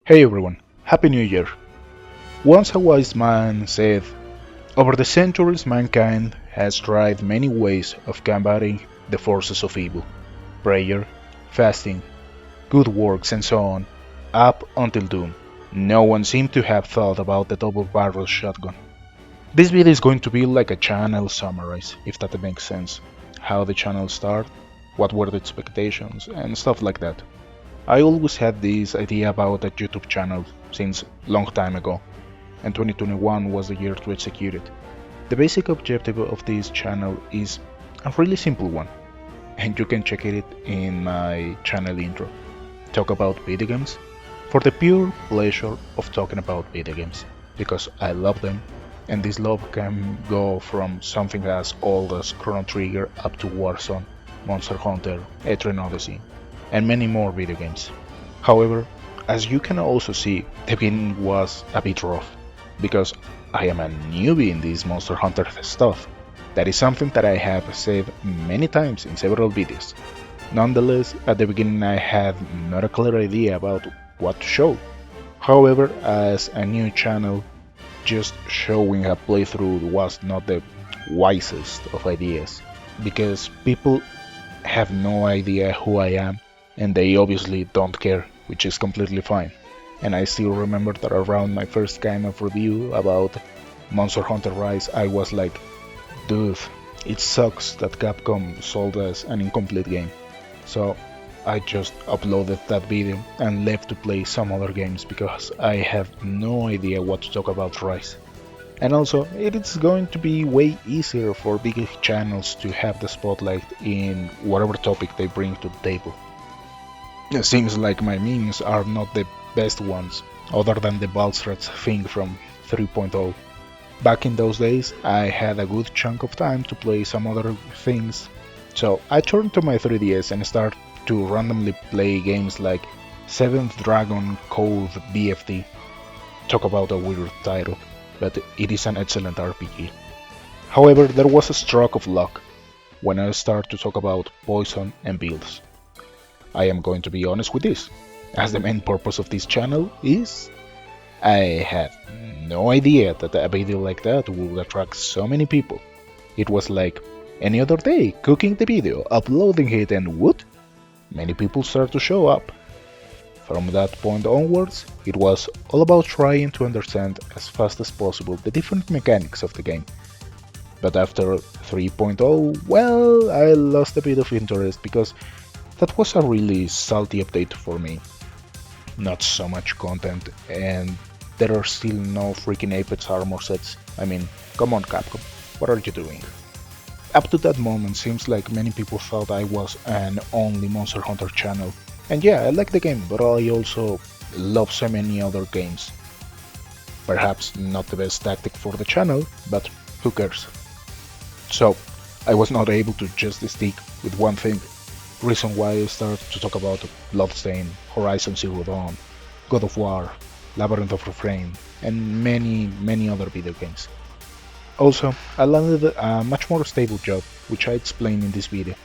Hey everyone, Happy New Year! Once a wise man said, over the centuries mankind has tried many ways of combating the forces of evil. Prayer, fasting, good works and so on, up until doom. No one seemed to have thought about the double barrel shotgun. This video is going to be like a channel summarize, if that makes sense. How the channel started, what were the expectations, and stuff like that. I always had this idea about a YouTube channel since long time ago, and 2021 was the year to execute it. The basic objective of this channel is a really simple one, and you can check it in my channel intro. Talk about video games for the pure pleasure of talking about video games, because I love them, and this love can go from something as old as Chrono Trigger up to Warzone, Monster Hunter, Odyssey, and many more video games. However, as you can also see, the beginning was a bit rough, because I am a newbie in this Monster Hunter stuff. That is something that I have said many times in several videos. Nonetheless, at the beginning I had not a clear idea about what to show. However, as a new channel, just showing a playthrough was not the wisest of ideas, because people have no idea who I am, and they obviously don't care, which is completely fine. And I still remember that around my first kind of review about Monster Hunter Rise, I was like, dude, it sucks that Capcom sold us an incomplete game. So I just uploaded that video and left to play some other games because I have no idea what to talk about Rise. And also, it is going to be way easier for big channels to have the spotlight in whatever topic they bring to the table. It seems like my memes are not the best ones, other than the Balstrats thing from 3.0. Back in those days, I had a good chunk of time to play some other things, so I turned to my 3DS and started to randomly play games like 7th Dragon Code BFT. Talk about a weird title, but it is an excellent RPG. However, there was a stroke of luck when I started to talk about poison and builds. I am going to be honest with this, as the main purpose of this channel is I had no idea that a video like that would attract so many people. It was like any other day, cooking the video, uploading it, and what? Many people start to show up. From that point onwards, it was all about trying to understand as fast as possible the different mechanics of the game. But after 3.0, well, I lost a bit of interest because that was a really salty update for me. Not so much content, and there are still no freaking Apex armor sets. I mean, come on Capcom, what are you doing? Up to that moment, seems like many people thought I was an only Monster Hunter channel. And yeah, I like the game, but I also love so many other games. Perhaps not the best tactic for the channel, but who cares? So, I was not able to just stick with one thing. Reason why I started to talk about Bloodstained, Horizon Zero Dawn, God of War, Labyrinth of Refrain, and many other video games. Also, I landed a much more stable job, which I explain in this video,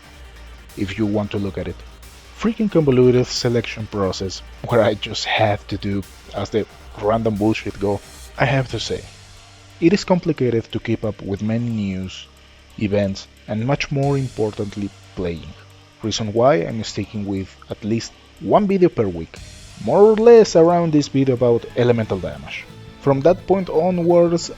if you want to look at it. Freaking convoluted selection process, where I just had to do as the random bullshit go. I have to say, it is complicated to keep up with many news, events, and much more importantly, playing. Reason why I'm sticking with at least one video per week, more or less around this video about elemental damage. From that point onwards,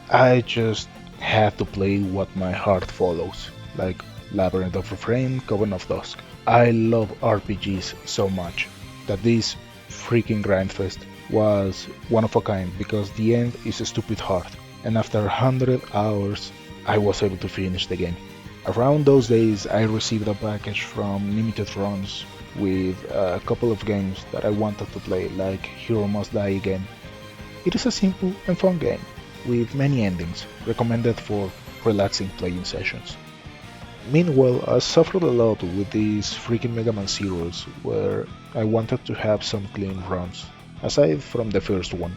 I just had to play what my heart follows, like Labyrinth of Refrain, Coven of Dusk. I love RPGs so much that this freaking grindfest was one of a kind because the end is stupid hard, and after 100 hours I was able to finish the game. Around those days I received a package from Limited Runs with a couple of games that I wanted to play, like Hero Must Die Again. It is a simple and fun game, with many endings, recommended for relaxing playing sessions. Meanwhile, I suffered a lot with these freaking Mega Man Zeros, where I wanted to have some clean runs, aside from the first one.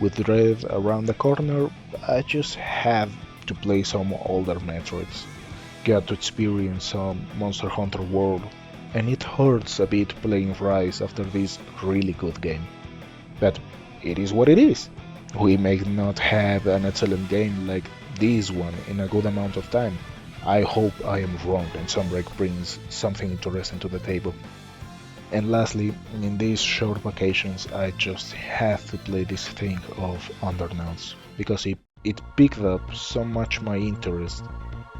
With Dread around the corner, I just had to play some older Metroids, get to experience some Monster Hunter World, and it hurts a bit playing Rise after this really good game. but it is what it is. We may not have an excellent game like this one in a good amount of time. I hope I am wrong and Sunbreak brings something interesting to the table. And lastly, in these short vacations, I just have to play this thing of Undernauts because it picked up so much my interest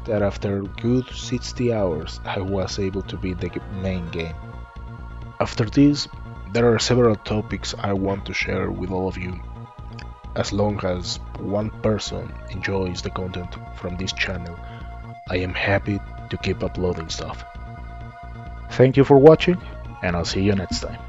that after good 60 hours I was able to beat the main game. After this, there are several topics I want to share with all of you. As long as one person enjoys the content from this channel, I am happy to keep uploading stuff. Thank you for watching, and I'll see you next time.